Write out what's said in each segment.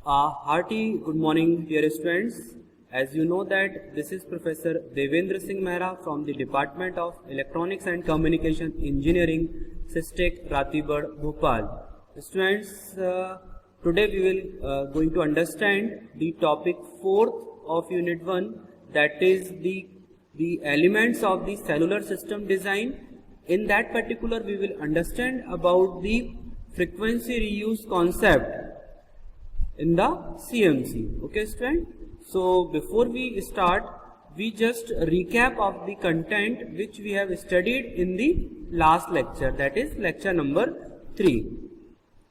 A hearty good morning, dear students. As you know that this is Professor Devendra Singh Mehra from the Department of Electronics and Communication Engineering, SISTEC, Ratibad, Bhopal. Students, today we will going to understand the topic 4th of Unit 1, that is the elements of the cellular system design. In that particular, we will understand about the frequency reuse concept in the CMC. Okay, student. So before we start, we just recap of the content which we have studied in the last lecture, that is lecture number 3.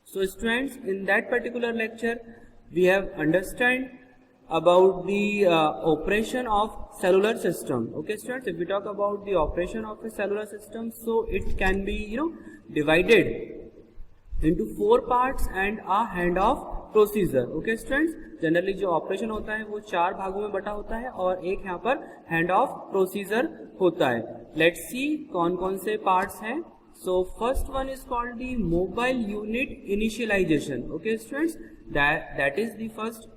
So students, in that particular lecture, we have understand about the operation of cellular system. Okay, students, if we talk about the operation of a cellular system, so it can be divided into 4 parts and a handoff procedure. Okay students, generally जो operation होता है वो 4 भागों में बटा होता है और एक यहाँ पर हैंड ऑफ प्रोसीजर होता है. लेट्स सी कौन कौन से पार्ट्स हैं. So first one is called the mobile unit initialisation. Okay students, that is the first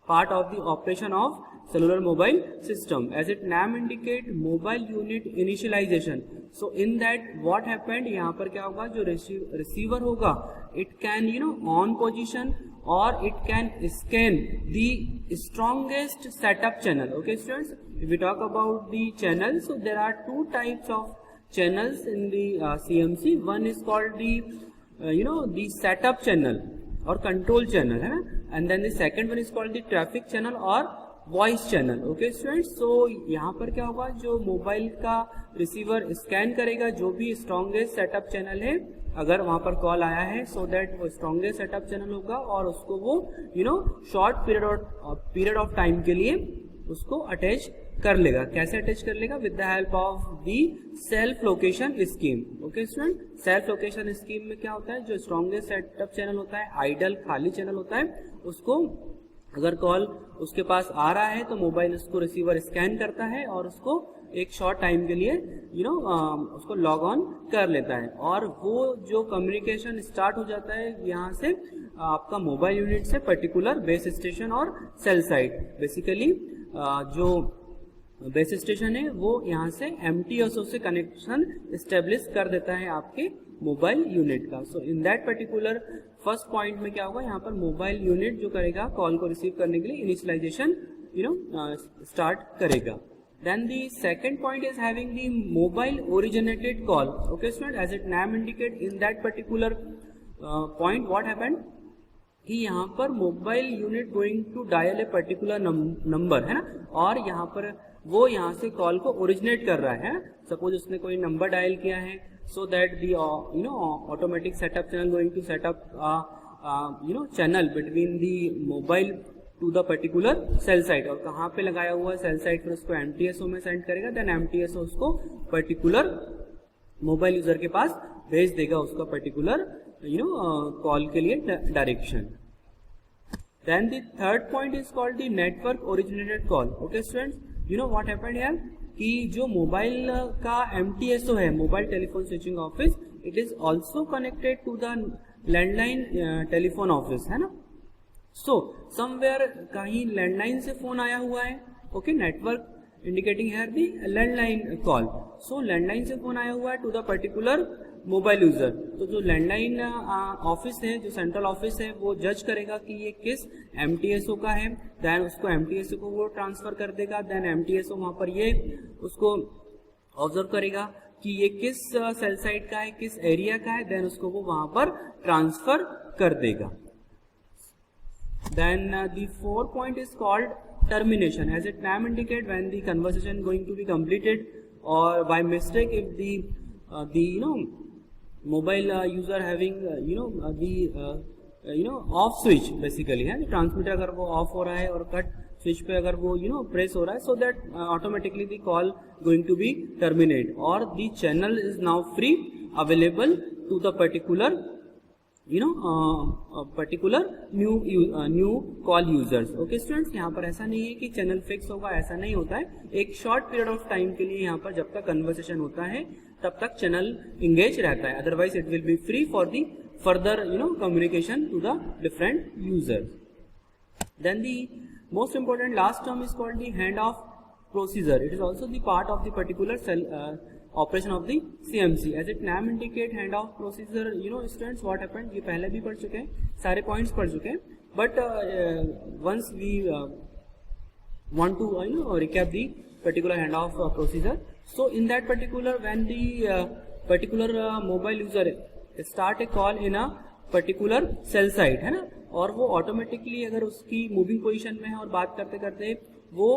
part of the operation of cellular mobile system. As its name indicate, mobile unit initialization. So in that what happened, यहाँ पर क्या होगा, जो receiver होगा, it can on position or it can scan the strongest setup channel. Okay students, if we talk about the channels, so there are 2 types of channels in the CMC. One is called the the setup channel और control channel है, and then the second one is called the traffic channel और voice channel. Okay students, so यहाँ पर क्या होगा, जो mobile का receiver scan करेगा जो भी स्ट्रॉन्गेस्ट सेटअप चैनल है, अगर वहां पर कॉल आया है, सो दैट वो स्ट्रॉन्गेस्ट सेटअप चैनल होगा और उसको वो शॉर्ट पीरियड ऑफ टाइम के लिए उसको अटैच कर लेगा. कैसे अटैच कर लेगा? With the help of the self location scheme. Okay student, self location scheme में क्या होता है, जो स्ट्रॉन्गेस्ट सेटअप चैनल होता है, आइडल खाली चैनल होता है, उसको अगर कॉल उसके पास आ रहा है तो मोबाइल उसको रिसीवर स्कैन करता है और उसको एक शॉर्ट टाइम के लिए उसको लॉग ऑन कर लेता है और वो जो कम्युनिकेशन स्टार्ट हो जाता है यहाँ से आपका मोबाइल यूनिट से पर्टिकुलर बेस स्टेशन और सेल साइट. बेसिकली जो बेस स्टेशन है वो यहाँ से MTSO से कनेक्शन स्टेब्लिश कर देता है आपके मोबाइल यूनिट का. So in that particular first point में क्या होगा, यहाँ पर मोबाइल यूनिट जो करेगा कॉल को रिसीव करने के लिए इनिशियलाइजेशन स्टार्ट करेगा. Then the second point is having the mobile originated call. Okay student, as it name indicate, in that particular point what happened कि यहाँ पर mobile unit going to dial a particular number है ना, और यहाँ पर वो यहाँ से कॉल को ओरिजिनेट कर रहा है. सपोज उसने कोई नंबर डायल किया है, so that the automatic setup channel going to setup channel between the mobile to the particular cell site. और कहाँ पे लगाया हुआ है सेल साइट, फिर उसको MTSO में सेंड करेगा, देन MTSO उसको पर्टिकुलर मोबाइल यूजर के पास भेज देगा उसका पर्टिकुलर कॉल के लिए direction. Then the third point is called the network originated call. Okay students, what happened here कि जो मोबाइल का MTSO है, mobile telephone switching office, it is also connected to the landline telephone office, है ना. So somewhere कहीं landline से phone आया हुआ है. Okay, network indicating here the landline call. So landline से फोन आया हुआ है to the particular mobile user. तो जो लैंडलाइन ऑफिस है, जो सेंट्रल ऑफिस है, वो जज करेगा कि ये किस MTSO का है, देन उसको MTSO को वो ट्रांसफर कर देगा. देन MTSO वहां पर ये उसको ऑब्जर्व करेगा कि ये किस सेल साइट का है, किस एरिया का है, देन उसको वो वहां पर ट्रांसफर कर देगा. Then the fourth point is called termination. As its name indicate, when the conversation going to be completed or by mistake if the mobile user having the off switch basically है, transmitter अगर वो of हो रहा है और cut switch पे अगर वो प्रेस हो रहा है, so that automatically the call going to be terminate or the channel is now free available to the particular particular new call users. Okay students, यहाँ पर ऐसा नहीं है कि चैनल फिक्स होगा, ऐसा नहीं होता है. एक शॉर्ट पीरियड ऑफ टाइम के लिए यहाँ पर जब तक कन्वर्सेशन होता है तब तक चैनल इंगेज रहता है, otherwise it will be free for the further communication to the different users. Then the most important last term is called the handoff procedure. It is also the part of the particular cell operation of the CMC. As it name indicate handoff procedure, you know students what happened, ये पहले भी पढ़ चुके हैं, सारे points पढ़ चुके हैं, but once we want to recap the particular handoff procedure. So in that particular, when the particular mobile user start a call in a particular cell site, है ना, और वो ऑटोमेटिकली अगर उसकी मूविंग पोजीशन में है और बात करते करते वो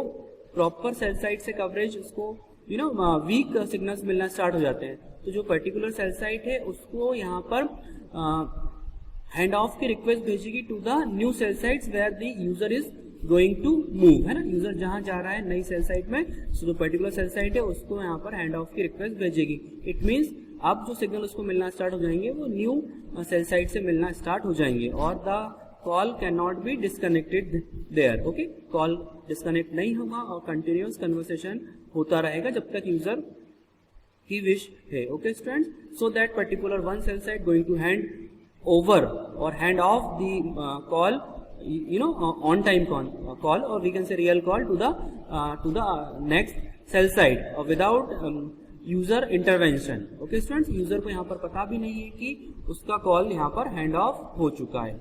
प्रॉपर सेल साइट से कवरेज उसको वीक सिग्नल्स मिलना स्टार्ट हो जाते हैं, तो जो पर्टिकुलर सेल साइट है उसको यहाँ पर हैंड ऑफ की रिक्वेस्ट भेजेगी to the new cell sites where the user is going to move, है ना, यूजर जहां जा रहा है नई सेल साइट में, सो जो पर्टिकुलर सेल साइट है उसको यहाँ पर हैंड ऑफ की रिक्वेस्ट भेजेगी. इट मीन्स अब जो सिग्नल उसको मिलना स्टार्ट हो जाएंगे वो न्यू सेल साइट से मिलना स्टार्ट हो जाएंगे और the call can not be disconnected there. Okay, call disconnect नहीं होगा और कंटिन्यूअस कन्वर्सेशन होता रहेगा जब तक यूजर की विश है. Okay students, so that particular one cell site going to hand over और hand off the call on time call or we can say real call to the next cell site or without user intervention. Okay students, user को यहाँ पर पता भी नहीं है कि उसका कॉल यहाँ पर हैंड ऑफ हो चुका है.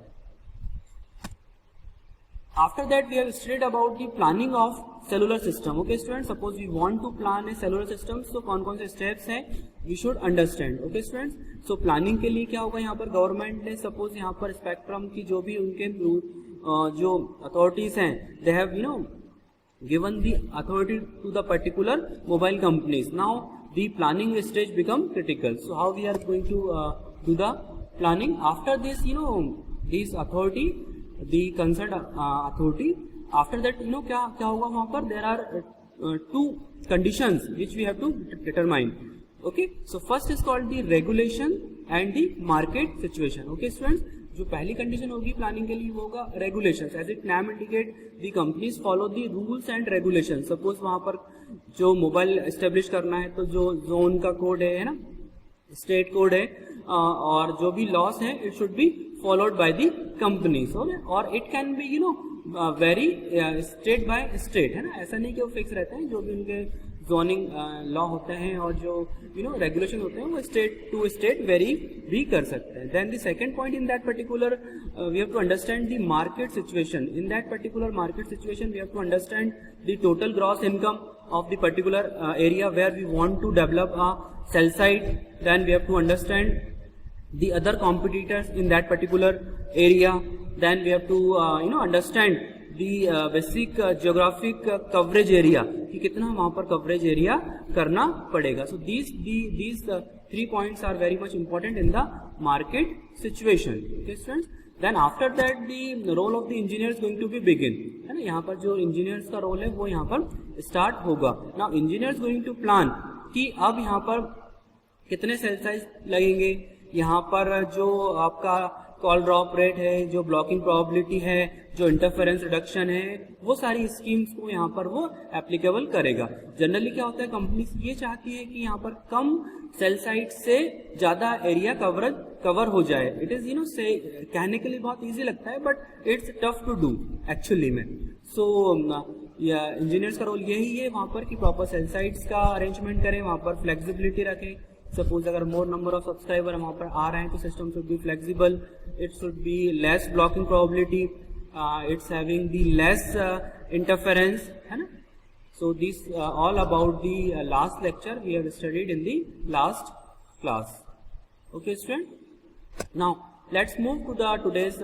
After that we have studied about the planning of cellular system. Okay students, suppose we want to plan a cellular system, so कौन कौन से steps हैं we should understand. Okay students, so planning के लिए क्या होगा, यहाँ पर गवर्नमेंट ने सपोज यहाँ पर स्पेक्ट्रम की जो भी उनके जो अथॉरिटीज हैं they have given the authority to the particular mobile companies. Now the planning stage become critical. So how we are going to do the planning after this, this authority, the concerned authority, after that क्या होगा वहां पर, there are two conditions which we have to determine. Okay, so first is called the regulation and the market situation. Okay students, जो पहली condition होगी planning के लिए वो होगा regulations. As it name indicate the companies follow the rules and regulation. Suppose वहां पर जो मोबाइल एस्टेब्लिश करना है तो जो जोन का कोड है ना, स्टेट कोड है, और जो भी लॉस है it should be followed by the companies. और it can be vary state by state, है ना, ऐसा नहीं कि वो फिक्स रहते हैं. जो भी उनके जोनिंग लॉ होते हैं और जो रेगुलेशन होते हैं वो स्टेट टू स्टेट वेरी भी कर सकते हैं. Then the second point, in that particular we have to understand the market situation. In that particular market situation we have to understand the total gross income of the particular area where we want to develop a cell site. Then we have to understand the other competitors in that particular area. Then we have to understand the basic geographic coverage area, कि कितना वहां पर coverage area करना पड़ेगा. So these three points are very much important in the market situation. Okay students, then after that the role of the engineer is going to be begin, है ना. यहाँ पर जो engineers का रोल है वो यहाँ पर start होगा. Now engineers going to plan कि अब यहाँ पर कितने सेल साइज लगेंगे, यहाँ पर जो आपका कॉल ड्रॉप रेट है, जो ब्लॉकिंग प्रोबेबिलिटी है, जो इंटरफेरेंस रिडक्शन है, वो सारी स्कीम्स को यहाँ पर वो एप्लीकेबल करेगा. जनरली क्या होता है, कंपनीज ये चाहती है कि यहाँ पर कम सेल साइट से ज्यादा एरिया कवर हो जाए. इट इज से कहने के लिए बहुत इजी लगता है but it's tough to do actually में. सो इंजीनियर्स का रोल यही है वहां पर कि प्रॉपर सेल साइट्स का अरेंजमेंट करें, वहां पर फ्लेक्सिबिलिटी रखें. सपोज अगर मोर नंबर ऑफ सब्सक्राइबर वहां पर आ रहे हैं तो system should be flexible, it should be less blocking probability, it's having the less interference, है ना. So this all about the last lecture we have studied in the last class. Okay student, now let's move to the today's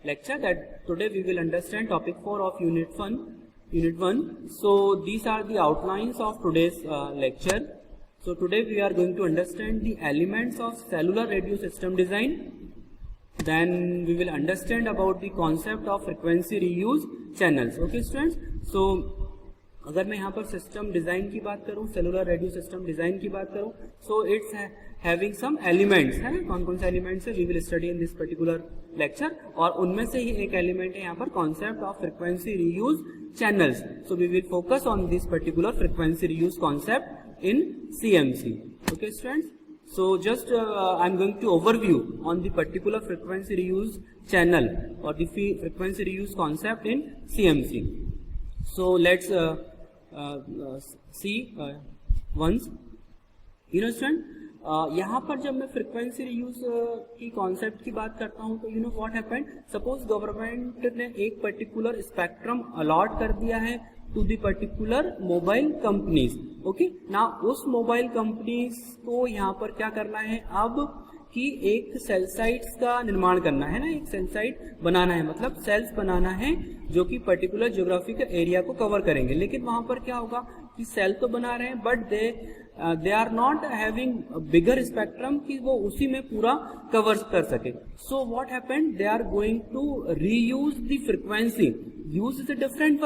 lecture. That today we will understand topic 4 of unit 1. So these are the outlines of today's lecture. So today we are going to understand the elements of cellular radio system design. Then we will understand about the concept of frequency reuse channels. Okay students, so अगर मैं यहाँ पर system design की बात करूँ, cellular radio system design की बात करूँ, so it's having some elements, है ना. कौन कौन से एलिमेंट्स है we will study in this particular lecture, और उनमें से ही एक एलिमेंट है यहाँ पर concept of frequency reuse channels. So we will focus on this particular frequency reuse concept in CMC. Okay students, So just I'm going to overview on the particular frequency reuse channel or the frequency reuse concept in CMC. So let's see once. Student यहाँ पर जब मैं frequency reuse की concept की बात करता हूँ तो व्हाट हैपेंड, सपोज गवर्नमेंट ने एक पर्टिकुलर स्पेक्ट्रम अलॉट कर दिया है to the particular mobile companies. Okay, ना उस मोबाइल कंपनीज को यहाँ पर क्या करना है अब कि एक सेल साइट्स का निर्माण करना है ना, एक सेल साइट बनाना है, मतलब सेल्स बनाना है जो कि पर्टिकुलर ज्योग्राफिकल एरिया को कवर करेंगे. लेकिन वहां पर क्या होगा कि सेल तो बना रहे हैं but they are not having bigger spectrum कि वो उसी में पूरा कवर कर सके. So what happened, they are going to reuse the frequency. Use is a different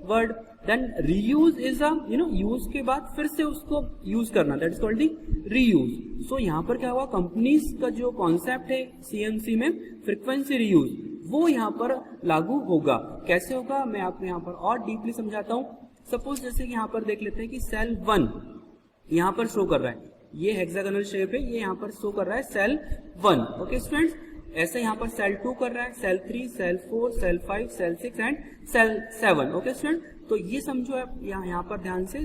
word, then reuse is a use के बाद फिर से उसको यूज करना, that is called the reuse. सो यहाँ पर क्या हुआ, कंपनीज का जो कॉन्सेप्ट है सीएमसी में फ्रीक्वेंसी रीयूज वो यहाँ पर लागू होगा. कैसे होगा मैं आपको यहाँ पर और डीपली समझाता हूँ. सपोज जैसे कि यहाँ पर देख लेते हैं कि सेल 1 यहाँ पर शो कर रहा है, ये हेक्सागोनल शेप है, ये यहाँ पर शो कर रहा है सेल 1. ओके स्टूडेंट्स, ऐसे यहाँ पर सेल 2 कर रहा है, cell 3, cell 4, cell 5, cell 6 and cell 7. Okay student, तो ये समझो आप यहाँ पर ध्यान से,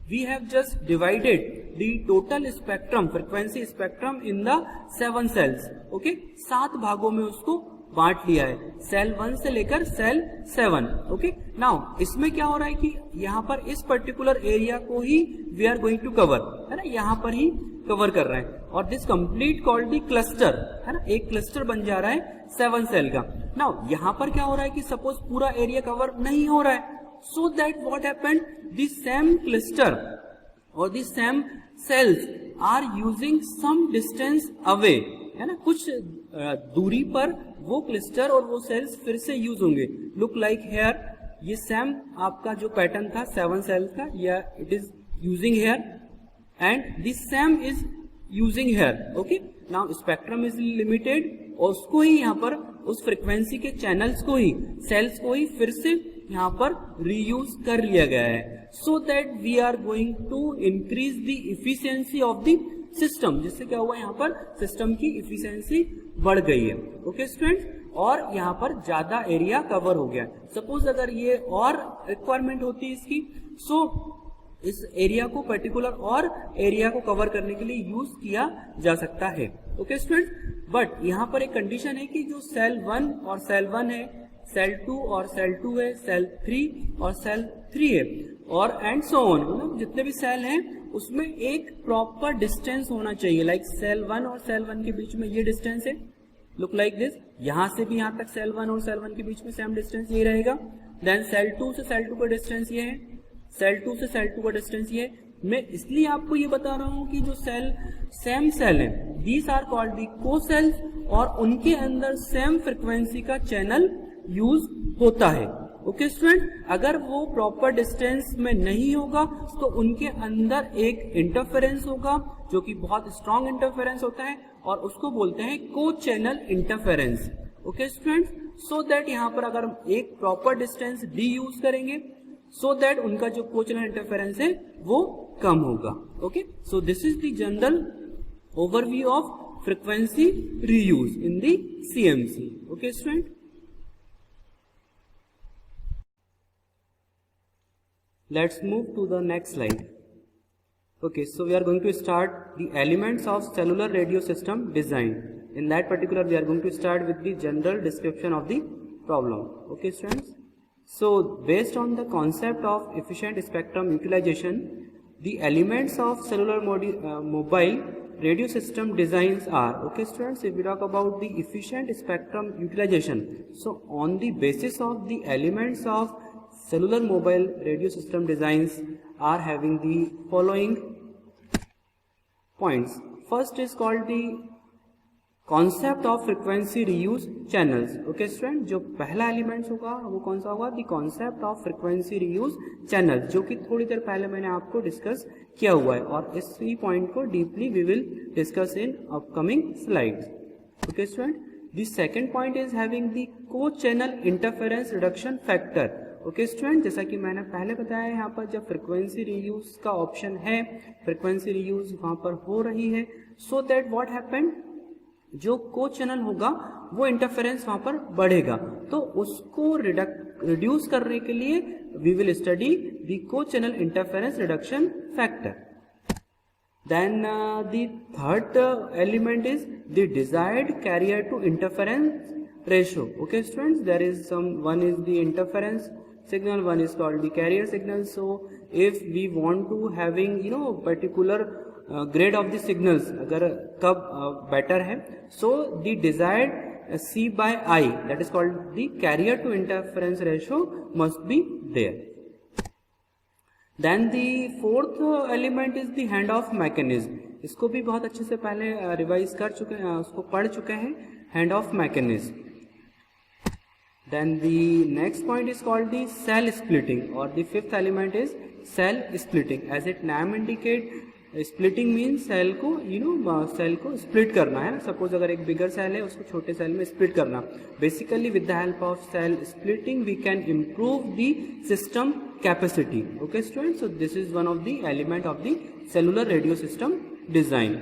we have just divided the total spectrum, frequency spectrum in the 7 cells. Okay, 7 भागों में उसको बांट लिया है, सेल 1 से लेकर सेल 7. ओके, नाउ इसमें क्या हो रहा है कि यहाँ पर इस पर्टिकुलर एरिया को ही we are going to cover, है ना, यहाँ पर ही कवर कर रहे हैं. और this complete called the cluster, है ना, एक क्लस्टर बन जा रहा है 7 सेल का. नाउ यहाँ पर क्या हो रहा है कि सपोज पूरा एरिया कवर नहीं हो रहा है, so that what happened, the same cluster और the same cells are using some distance away, है ना, कुछ दूरी पर वो क्लस्टर और वो सेल्स फिर से यूज होंगे. लुक लाइक हेयर, ये सेम आपका जो पैटर्न था 7 सेल का, या it is using here and this same is using here. Okay, now spectrum is limited और उसको ही यहाँ पर उस फ्रीक्वेंसी के चैनल्स को ही, सेल्स को ही फिर से यहाँ पर रीयूज कर लिया गया है, so that we are going to increase the efficiency of the system. जिससे क्या हुआ, यहाँ पर सिस्टम की इफिशियंसी बढ़ गई है. ओके स्टूडेंट्स, और यहाँ पर ज्यादा एरिया कवर हो गया. सपोज अगर ये और रिक्वायरमेंट होती है इसकी, सो इस एरिया को पर्टिकुलर और एरिया को कवर करने के लिए यूज किया जा सकता है. ओके स्टूडेंट्स, बट यहाँ पर एक कंडीशन है कि जो सेल 1 और सेल 1 है, सेल 2 और सेल 2 है, सेल 3 और सेल 3 है, और एंड सो ऑन, मतलब जितने भी सेल हैं उसमें एक प्रॉपर डिस्टेंस होना चाहिए. लाइक सेल 1 और सेल 1 के बीच में ये डिस्टेंस है, लुक लाइक दिस. यहां से भी यहां तक सेल 1 और सेल 1 के बीच में सेम डिस्टेंस ये रहेगा. देन सेल 2 से सेल 2 का डिस्टेंस ये है, सेल 2 से सेल 2 का डिस्टेंस ये है. मैं इसलिए आपको ये बता रहा हूं कि जो सेल सेम सेल है, दीज आर कॉल्ड दी को सेल्स, और उनके अंदर सेम फ्रीक्वेंसी का चैनल यूज होता है. ओके स्टूडेंट, अगर वो प्रॉपर डिस्टेंस में नहीं होगा तो उनके अंदर एक इंटरफेरेंस होगा जो कि बहुत स्ट्रॉन्ग इंटरफेरेंस होता है, और उसको बोलते हैं को channel interference. Okay student, so that यहाँ पर अगर एक प्रॉपर डिस्टेंस डी यूज करेंगे, सो दैट उनका जो को चैनल इंटरफेरेंस है वो कम होगा. Okay, so this is the general overview of frequency reuse in the CMC. Okay student, let's move to the next slide. Okay, so we are going to start the elements of cellular radio system design. In that particular, we are going to start with the general description of the problem. Okay students, so based on the concept of efficient spectrum utilization, the elements of cellular mobile radio system designs are, okay students, if we talk about the efficient spectrum utilization, so on the basis of the elements of cellular mobile radio system designs are having the following points. First is called the concept of frequency reuse channels. Okay student, जो पहला elements होगा वो कौन सा होगा, the concept of frequency reuse channels, जो कि थोड़ी देर पहले मैंने आपको डिस्कस किया हुआ है, और इसी पॉइंट को deeply we will discuss in upcoming slides. Okay student, the second point is having the co-channel interference reduction factor. Okay student, जैसा कि मैंने पहले बताया, यहाँ पर जब फ्रीक्वेंसी रीयूज का ऑप्शन है, फ्रीक्वेंसी रीयूज वहाँ पर हो रही है, सो दैट व्हाट हैपेंड, जो को चैनल होगा वो इंटरफेरेंस वहां पर बढ़ेगा, तो उसको रिड्यूस करने के लिए we will study the cochannel interference reduction factor. Then the third element is the desired carrier to interference ratio. Okay students, there is one is the interference signal, one is called the carrier signal. So if we want to having particular grade of the signals, अगर कब better है, so the desired C by I, that is called the carrier to interference ratio, must be there. Then the fourth element is the hand off mechanism. इसको भी बहुत अच्छे से पहले revise कर चुके हैं, उसको पढ़ चुके हैं, hand off mechanism. Then the next point is called the cell splitting, or the fifth element is cell splitting. As its name indicate, splitting means cell को सेल को स्प्लिट करना है. सपोज अगर एक बिगर सेल है उसको छोटे सेल में स्प्लिट करना. Basically with the help of cell splitting we can improve the system capacity. Okay student, so this is one of the element of the cellular radio system design.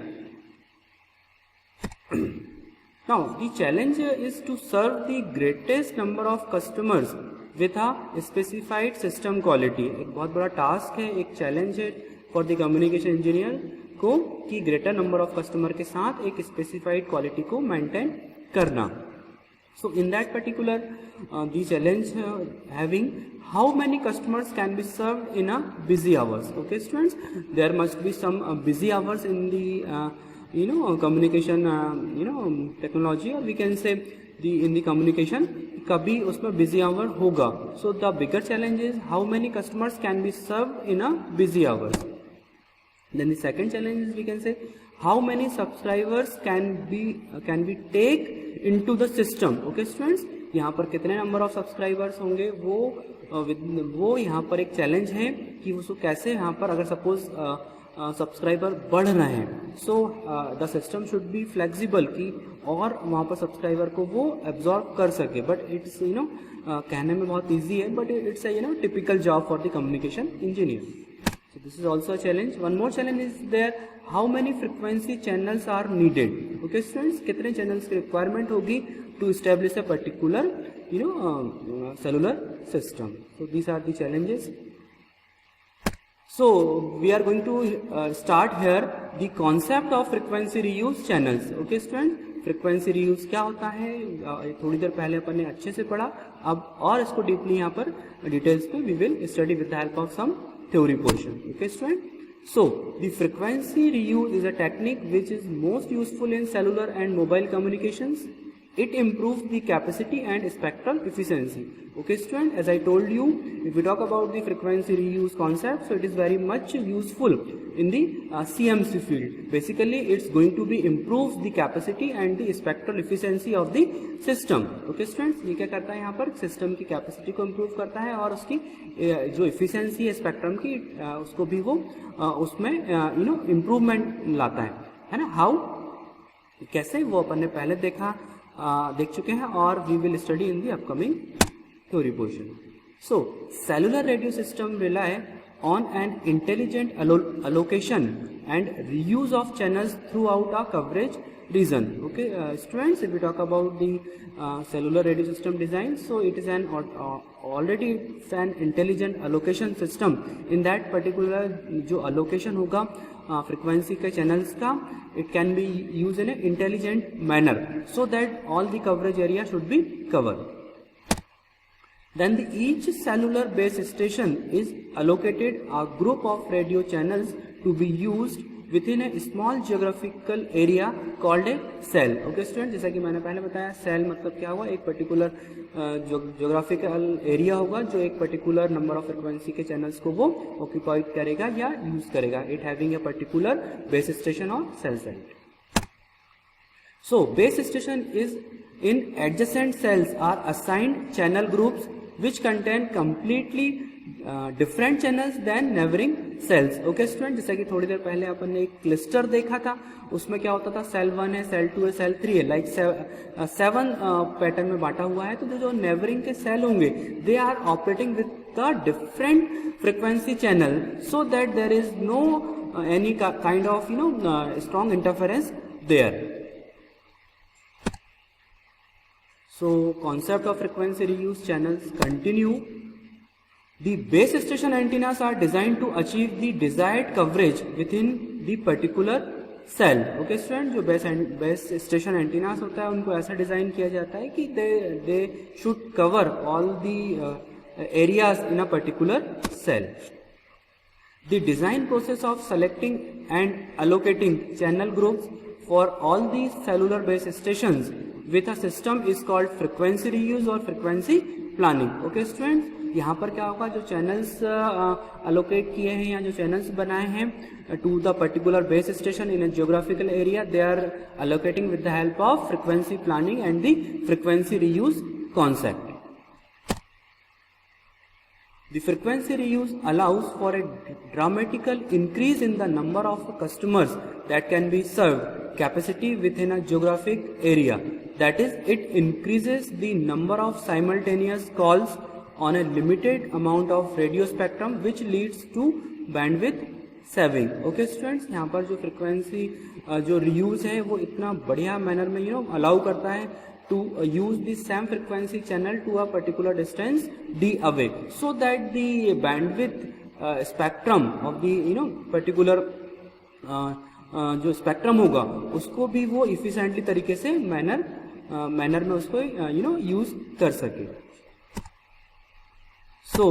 Now the challenge is to serve the greatest number of customers with a specified system quality. एक बहुत बड़ा task है, एक challenge है for the communication engineer को कि greater number of customer के साथ एक स्पेसिफाइड क्वालिटी को मेंटेन करना. So in that particular the challenge having how many customers can be served in a busy hours. Okay students, there must be some busy hours in the communication technology, or we can say in the communication कभी उसमें busy hour होगा. So the bigger challenge is how many customers can be served in a busy hours. Then the second challenge is we can say how many subscribers can be take into the system. Okay students, यहाँ पर कितने number of subscribers होंगे वो यहाँ पर एक challenge है कि उसको कैसे यहाँ पर अगर सपोज सब्सक्राइबर बढ़ रहे हैं, so the system should be flexible कि और वहाँ पर सब्सक्राइबर को वो एब्जॉर्ब कर सके. बट इट्स कहने में बहुत ईजी है, but it's typical job for the communication engineer. So this is also a challenge. One more challenge is there, how many frequency channels are needed. Okay students, कितने channels की requirement होगी to establish a particular cellular system. So these are the challenges. So we are going to start here the concept of frequency reuse channels. Okay students, frequency reuse क्या होता है थोड़ी देर पहले अपन ने अच्छे से पढ़ा. अब और इसको डीपली यहाँ पर डिटेल्स पे we will study with the help of some theory portion. Okay student, so the frequency reuse is a technique which is most useful in cellular and mobile communications. It improves the capacity and spectral efficiency. Okay student, as I told you, if we talk about the frequency reuse concept, so it is very much useful in the CMC field. Basically it's going to be improve the capacity and the spectral efficiency of the system. Okay students, ये क्या करता है यहाँ पर system की capacity को improve करता है और उसकी जो इफिशियंसी है स्पेक्ट्रम की उसको भी वो उसमें इम्प्रूवमेंट लाता है ना. हाउ, कैसे, वो अपन ने पहले देख चुके हैं और we will study in the upcoming theory portion. So cellular radio system rely on an intelligent allocation and reuse of channels throughout a coverage region. Okay students, if we talk about the cellular radio system design, so it is an already an intelligent allocation system. In that particular जो allocation होगा frequency के channels का, it can be used in an intelligent manner so that all the coverage area should be covered. Then each cellular base station is allocated a group of radio channels to be used within a small geographical area called a cell. Okay students, जैसा कि मैंने पहले बताया, cell मतलब क्या हुआ, एक particular geographical area होगा जो एक पर्टिकुलर नंबर ऑफ फ्रिक्वेंसी के चैनल्स को वो ऑक्यूपाइड करेगा या यूज करेगा. It having a particular base station or cell site. So base station is in adjacent cells are assigned channel groups which contain completely different channels than neighboring cells. Okay student, जैसा कि थोड़ी देर पहले अपन ने एक cluster देखा था, उसमें क्या होता था, सेल 1 है, सेल 2 है, सेल 3 है, लाइक 7 पैटर्न में बांटा हुआ है. तो जो नेबरिंग के सेल होंगे they are operating with the different frequency channel, so that there is no any kind of strong interference there. So concept of frequency reuse channels continue. The base station antennas are designed to achieve the desired coverage within the particular cell. Okay student, जो base station antennas होता है उनको ऐसा design किया जाता है कि they should cover all the areas in a particular cell. The design process of selecting and allocating channel groups for all the cellular base stations with a system is called frequency reuse और frequency planning. Okay student, यहाँ पर क्या होगा, जो channels allocate किए हैं या जो चैनल्स बनाए हैं to the particular base station in a geographical area, they are allocating with the help of frequency planning and the frequency reuse concept. The frequency reuse allows for a dramatical increase in the number of customers that can be served capacity within a geographic area. That is, it increases the number of simultaneous calls on a limited amount of radio spectrum which leads to bandwidth saving. Okay students, यहाँ पर जो frequency जो reuse है वो इतना बढ़िया manner में allow करता है to use the same frequency channel to a particular distance d away, so that the bandwidth spectrum of the particular जो spectrum होगा उसको भी वो efficiently तरीके से manner में उसको use कर सके. So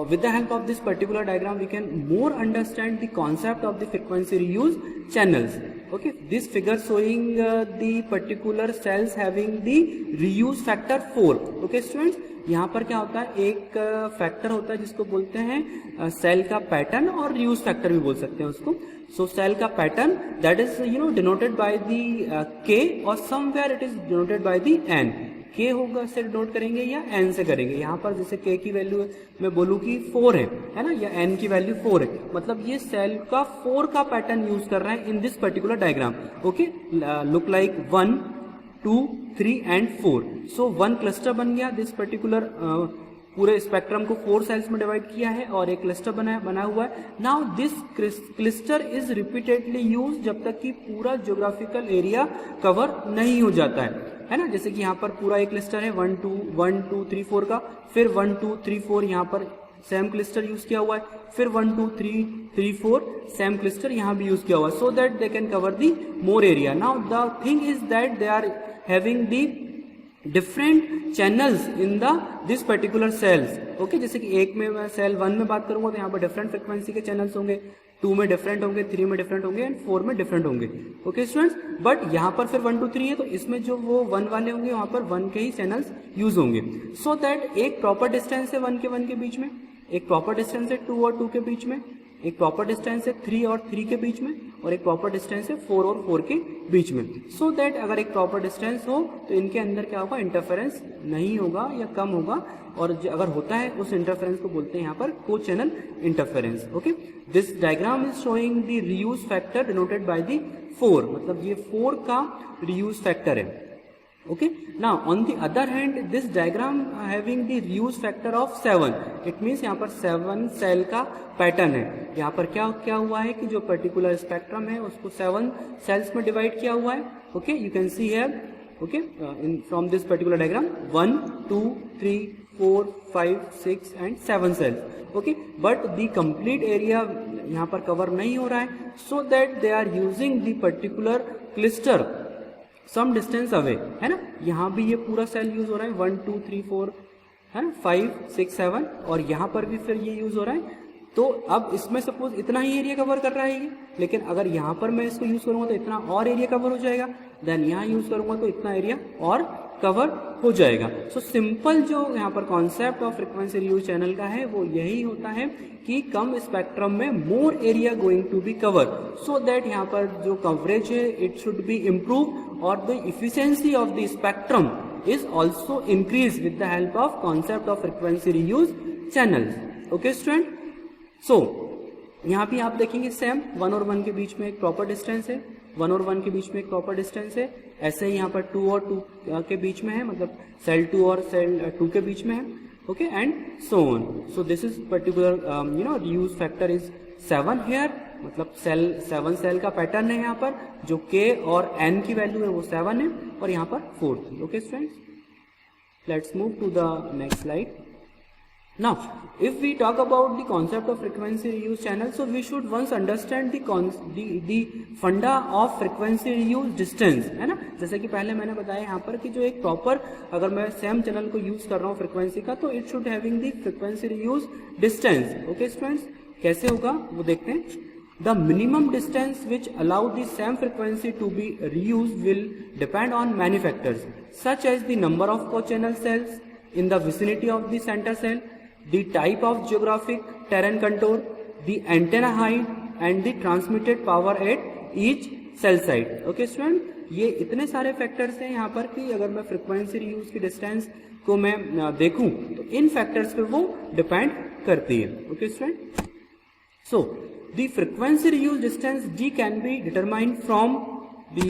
with the help of this particular diagram we can more understand the concept of the frequency reuse channels. Okay, this figure showing the particular cells having the reuse factor 4. Okay students, यहाँ पर क्या होता है, एक factor होता है जिसको बोलते हैं सेल का पैटर्न, और रियूज फैक्टर भी बोल सकते हैं उसको. सो सेल का pattern that is denoted by the K, और somewhere it is denoted by the N. K होगा से डिनोट करेंगे या एन से करेंगे. यहाँ पर जैसे के की वैल्यू मैं बोलूँ कि 4 है ना, या एन की वैल्यू 4 है, मतलब ये सेल का 4 का पैटर्न यूज कर रहा है इन this particular diagram. Okay, look like 1 2 3 and 4. So 1 cluster बन गया. दिस पर्टिकुलर पूरे स्पेक्ट्रम को 4 सेल्स में डिवाइड किया है और एक क्लस्टर बना हुआ है. Now this cluster is repeatedly use जब तक कि पूरा ज्योग्राफिकल एरिया कवर नहीं हो जाता है ना. जैसे कि यहाँ पर पूरा एक क्लस्टर है 1 2 3 4 का, फिर 1 2 3 4 यहाँ पर सेम क्लस्टर यूज किया हुआ है, फिर 1 2 3 3 4 सेम क्लस्टर यहाँ भी यूज किया हुआ है, so that they can cover the more area. Now the thing is that they are having the different channels in the this particular cells. Okay, जैसे कि एक में मैं सेल 1 में बात करूंगा तो यहाँ पर डिफरेंट फ्रिक्वेंसी के चैनल्स होंगे, 2 में डिफरेंट होंगे, 3 में डिफरेंट होंगे एंड 4 में डिफरेंट होंगे. ओके स्टूडेंट्स, बट यहाँ पर फिर 1 2 3 है तो इसमें जो वो 1 वाले होंगे वहां पर 1 के ही चैनल्स यूज होंगे. सो दैट एक प्रॉपर डिस्टेंस है 1 के बीच में, एक प्रॉपर डिस्टेंस है 2 और 2 के बीच में, एक प्रॉपर डिस्टेंस है 3 और 3 के बीच में, और एक प्रॉपर डिस्टेंस है 4 और 4 के बीच में. सो दैट अगर एक प्रॉपर डिस्टेंस हो तो इनके अंदर क्या होगा, इंटरफेरेंस नहीं होगा या कम होगा, और अगर होता है उस इंटरफेरेंस को बोलते हैं यहाँ पर को channel interference. Okay, this diagram is showing the reuse factor denoted by the 4, मतलब ये 4 का रीयूज फैक्टर है. Okay, now on the other hand this diagram having the reuse factor of 7, it means यहाँ पर 7 सेल का pattern है. यहाँ पर क्या हुआ है कि जो पर्टिकुलर स्पेक्ट्रम है उसको 7 सेल्स में डिवाइड किया हुआ है. Okay, you can see here. Okay, in from this particular diagram 1 2 3 4 5 6 and 7 cells. Okay, but the complete area यहाँ पर कवर नहीं हो रहा है, so that they are using the particular cluster some distance away, है ना. यहाँ भी ये पूरा सेल यूज हो रहा है 1 2 3 4 है ना, 5 6 7, और यहाँ पर भी फिर ये यूज हो रहा है. तो अब इसमें सपोज इतना ही एरिया कवर कर रहा है ये, लेकिन अगर यहाँ पर मैं इसको यूज करूंगा तो इतना और एरिया कवर हो जाएगा, देन यहाँ यूज करूंगा तो इतना एरिया और कवर हो जाएगा. सो सिंपल जो यहाँ पर concept of frequency reuse channel का है वो यही होता है कि कम स्पेक्ट्रम में more area going to be cover, so that यहाँ पर जो कवरेज है इट शुड बी इम्प्रूव और the efficiency of the spectrum is also increase with the help of concept of frequency reuse channel. Okay student, so यहाँ भी आप देखेंगे same 1 और 1 के बीच में एक प्रॉपर डिस्टेंस है, 1 और 1 के बीच में एक प्रॉपर डिस्टेंस है. ऐसे ही यहाँ पर 2 और 2 के बीच में है, मतलब सेल 2 और सेल 2 के बीच में है. Okay, and so on. So this is particular reuse factor is 7 here, मतलब सेल 7 सेल का पैटर्न है यहाँ पर, जो K और N की वैल्यू है वो 7 है और यहाँ पर 4 थी। Okay students, let's move to the next slide. Now, if we talk about the concept of frequency reuse channel, so we should once understand the funda of frequency reuse distance, है ना। जैसे कि पहले मैंने बताया यहाँ पर कि जो एक प्रॉपर, अगर मैं सेम चैनल को यूज कर रहा हूँ फ्रीक्वेंसी का, तो it should having the frequency reuse distance. Okay students, कैसे होगा वो देखते हैं। The minimum distance which allow the same frequency to be reused will depend on many factors, such as the number of co-channel cells in the vicinity of the center cell, the type of geographic terrain contour, the antenna height and the transmitted power at each cell site. Okay student, ये इतने सारे factors हैं यहाँ पर कि अगर मैं frequency reuse की डिस्टेंस को मैं देखूं तो इन फैक्टर्स पे वो डिपेंड करती है। Okay student, so the frequency reuse distance D can be determined from the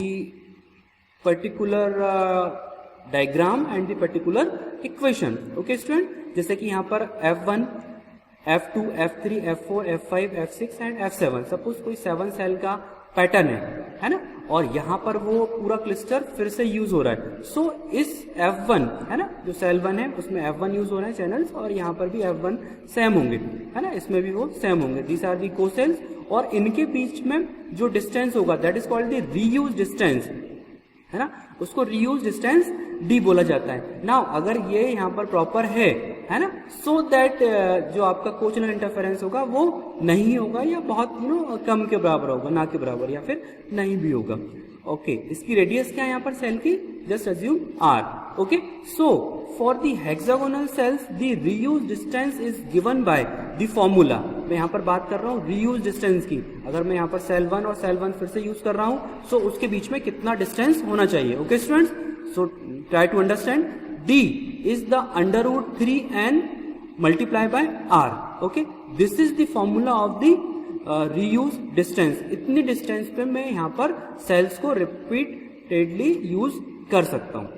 particular diagram and the particular equation. Okay student, जैसे कि यहाँ पर F1, F2, F3, F4, F5, F6 and F7, suppose कोई 7 cell का pattern है ना, और यहाँ पर वो पूरा क्लस्टर फिर से यूज हो रहा है। सो इस F1 है ना, जो सेल 1 है उसमें F1 यूज हो रहे हैं चैनल्स, और यहाँ पर भी F1 सेम होंगे, है ना, इसमें भी वो सेम होंगे। दीज आर दी को सेल्स, और इनके बीच में जो डिस्टेंस होगा that is called the reuse distance, है ना, उसको रीयूज डिस्टेंस D बोला जाता है। नाउ अगर ये यहाँ पर प्रॉपर है ना, सो दैट जो आपका कोचनल इंटरफेरेंस होगा वो नहीं होगा, या बहुत कम के बराबर होगा, ना के बराबर, या फिर नहीं भी होगा। ओके, इसकी रेडियस क्या है यहाँ पर सेल की, just assume R। Okay, so for the hexagonal cells the reuse distance is given by the formula. मैं यहाँ पर बात कर रहा हूँ रीयूज डिस्टेंस की। अगर मैं यहाँ पर सेल 1 और सेल 1 फिर से यूज कर रहा हूँ, सो उसके बीच में कितना डिस्टेंस होना चाहिए। Okay students, so try to understand, D is the under root 3n multiply by R. Okay, this is the formula of the reuse distance. इतनी डिस्टेंस पे मैं यहाँ पर सेल्स को रिपीटेडली यूज कर सकता हूँ।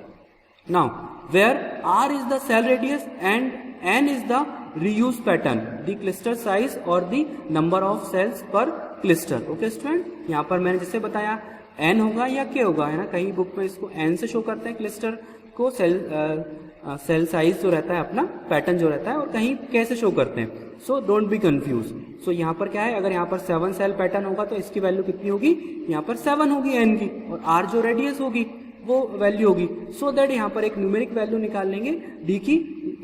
Now where R is the cell radius and N is the reuse pattern, the cluster size or the number of cells per cluster. Okay student, यहाँ पर मैंने जैसे बताया N होगा या K होगा, है ना, कहीं बुक में इसको N से शो करते हैं क्लस्टर को, सेल साइज जो रहता है अपना पैटर्न जो रहता है, और कहीं K से शो करते हैं। So don't be confuse. So यहाँ पर क्या है, अगर यहाँ पर 7 सेल पैटर्न होगा तो इसकी वैल्यू कितनी होगी, यहाँ पर 7 होगी N की, और R जो रेडियस होगी वो वैल्यू होगी। सो दैट यहाँ पर एक न्यूमेरिक वैल्यू निकाल लेंगे D की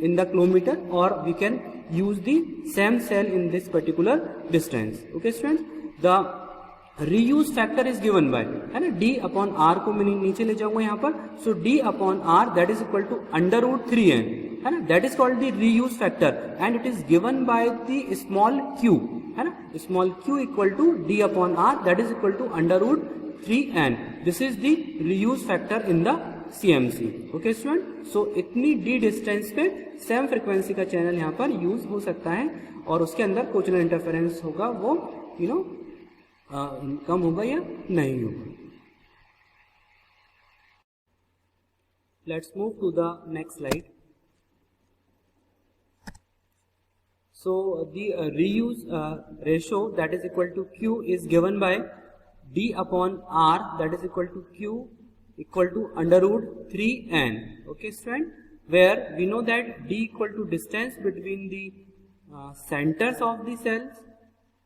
इन द किलोमीटर, और we can use the same cell in this particular distance. Okay students, the reuse factor is given by, है ना, D अपॉन R को मैं नीचे ले जाऊंगा यहाँ पर। So D upon R that is equal to under root 3n, है ना, that is called the reuse factor and it is given by the small q, है ना, small q equal to D upon R that is equal to under root 3n। This is the reuse factor in the CMC। Okay student, so इतनी D distance पे same frequency का channel यहाँ पर use हो सकता है, और उसके अंदर कोचनल इंटरफेरेंस होगा वो कम होगा या नहीं होगा। Let's move to the next slide. So the reuse ratio that is equal to Q is given by D upon R that is equal to Q equal to under root 3n। Okay student, where we know that D equal to distance between the centres of the cells,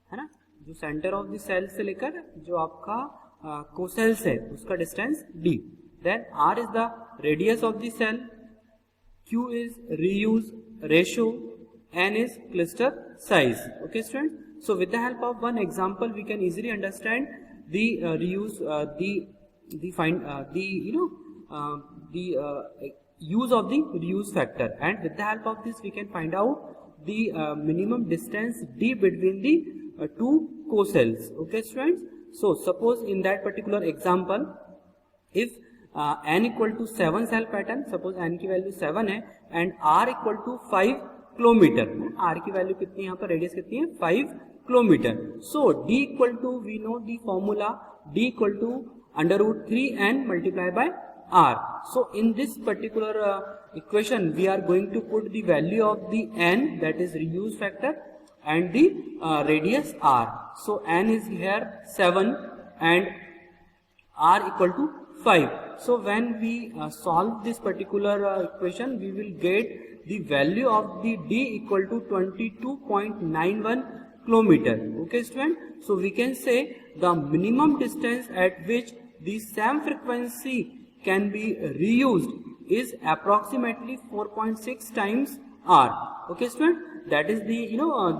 है ना, जो centre of the cell से लेकर जो आपका cocells है उसका distance D, then R is the radius of the cell, Q is reuse ratio, N is cluster size. Okay students, so with the help of one example we can easily understand the reuse use of the reuse factor, and with the help of this we can find out the minimum distance D between the two co-cells. Okay students, so suppose in that particular example if n equal to 7 cell pattern, suppose n की value 7 है and r equal to 5 kilometre, r की value कितनी है यहाँ पर, radius कितनी है 5 kilometre. So d equal to, we know the formula, d equal to under root 3n multiply by r. So in this particular equation we are going to put the value of the n, that is reuse factor, and the radius r. So n is here 7 and r equal to 5. So when we solve this particular equation, we will get the value of the d equal to 22.91 kilometer. Okay student, so we can say the minimum distance at which the same frequency can be reused is approximately 4.6 times r. Okay student, that is the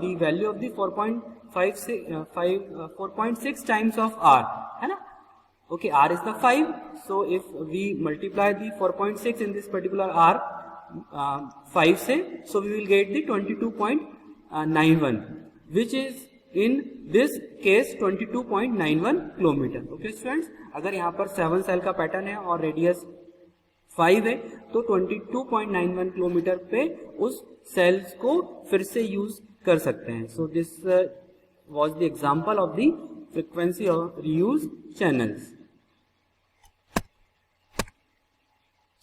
the value of the 4.6 times of r, है ना. Okay, r is the 5, so if we multiply the 4.6 in this particular r 5 से, so we will get the 22.91, which is in this case 22.91 kilometre. Okay students, अगर यहाँ पर 7 cell का pattern है और radius 5 है तो 22.91 किलोमीटर पे उस सेल्स को फिर से यूज कर सकते हैं. So this was the example of the frequency of reuse channels.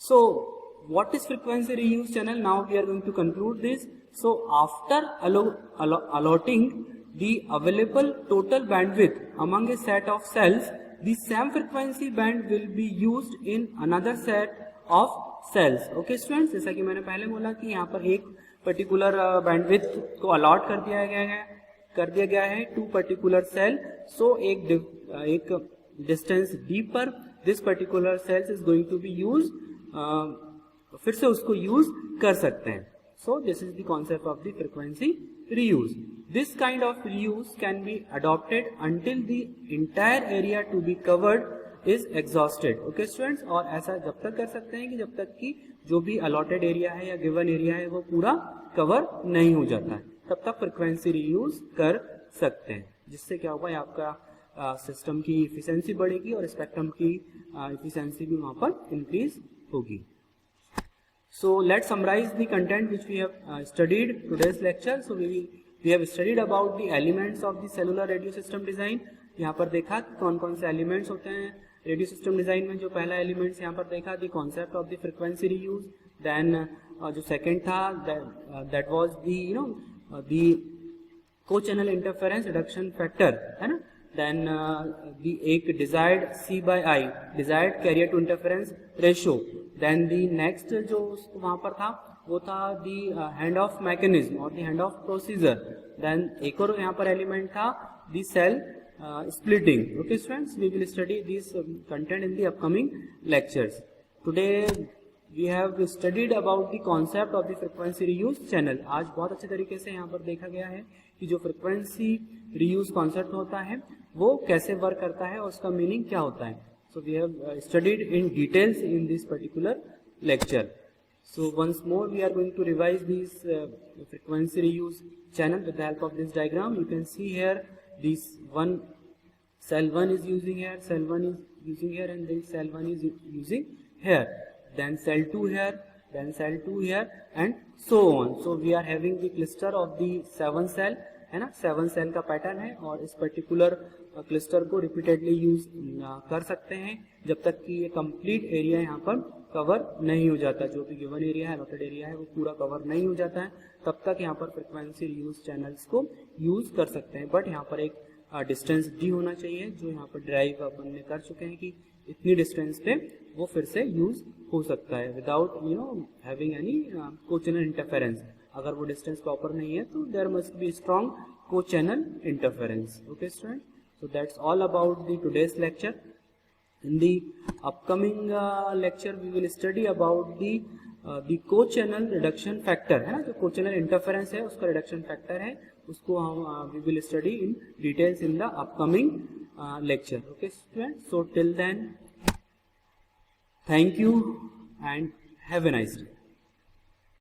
So what is frequency reuse channel? Now we are going to conclude this. So after allotting the available total bandwidth among a set of cells, the same frequency band will be used in another set of cells. Okay students, जैसा कि मैंने पहले बोला कि यहाँ पर एक particular bandwidth को allot कर दिया गया है to particular cell. So एक distance d पर this particular cells is going to be used, फिर से उसको यूज कर सकते हैं. So this is the concept of the frequency reuse. This kind of reuse can be adopted until the entire area to be covered is exhausted. Okay students, और ऐसा जब तक कर सकते हैं कि जब तक कि जो भी अलॉटेड एरिया है या गिवन एरिया है वो पूरा कवर नहीं हो जाता है, तब तक फ्रीक्वेंसी रीयूज कर सकते हैं. जिससे क्या होगा, आपका सिस्टम की इफिशिएंसी बढ़ेगी और स्पेक्ट्रम की इफिशिएंसी भी वहां पर इंक्रीज होगी. So let's summarize the content which we have studied today's lecture. So we have studied about the elements of the cellular radio system design. यहाँ पर देखा कौन कौन से एलिमेंट्स होते हैं रेडियो सिस्टम डिजाइन में. जो पहला एलिमेंट्स यहाँ पर देखा the concept of the frequency reuse. Then जो सेकंड था that was the cochannel interference reduction factor, है ना. देन एक desired C by I, desired carrier to interference ratio. Then the next जो वहां पर था वो था दी हैंड ऑफ मैकेनिज्म और the hand off procedure. Then एक और यहाँ पर एलिमेंट था the cell splitting. Okay students, we will study this content in the upcoming lectures. Today we have studied about the concept of the frequency reuse channel. आज बहुत अच्छे तरीके से यहाँ पर देखा गया है कि जो frequency reuse concept होता है वो कैसे वर्क करता है और उसका मीनिंग क्या होता है. So we have studied in details in this particular lecture. So once more we are going to revise this frequency reuse channel with the help of this diagram. You can see here this one cell 1 is using here, cell 1 is using here, and then cell 1 is using here, then cell 2 here, then cell 2 here, and so on. So we are having the cluster of the 7 cell, है ना. 7 cell का pattern है और इस particular cluster को repeatedly use कर सकते हैं जब तक कि ये कंप्लीट एरिया यहाँ पर कवर नहीं हो जाता. जो भी गिवन एरिया है, अलॉटेड एरिया है, वो पूरा कवर नहीं हो जाता है, तब तक यहाँ पर फ्रीक्वेंसी रीयूज चैनल्स को यूज कर सकते हैं. बट यहाँ पर एक डिस्टेंस डी होना चाहिए, जो यहाँ पर ड्राइव अपन ने कर चुके हैं कि इतनी डिस्टेंस पे वो फिर से यूज हो सकता है विदाउट हैविंग एनी को चैनल इंटरफेरेंस. अगर वो डिस्टेंस प्रॉपर नहीं है तो देयर मस्ट बी स्ट्रॉन्ग को channel interference. Okay student, so that's all about the today's lecture. In the upcoming lecture we will study about the co-channel reduction factor, है ना. जो co-channel interference है उसका reduction factor है, उसको हम we will study in details in the upcoming lecture. Okay students, so till then thank you and have a nice day.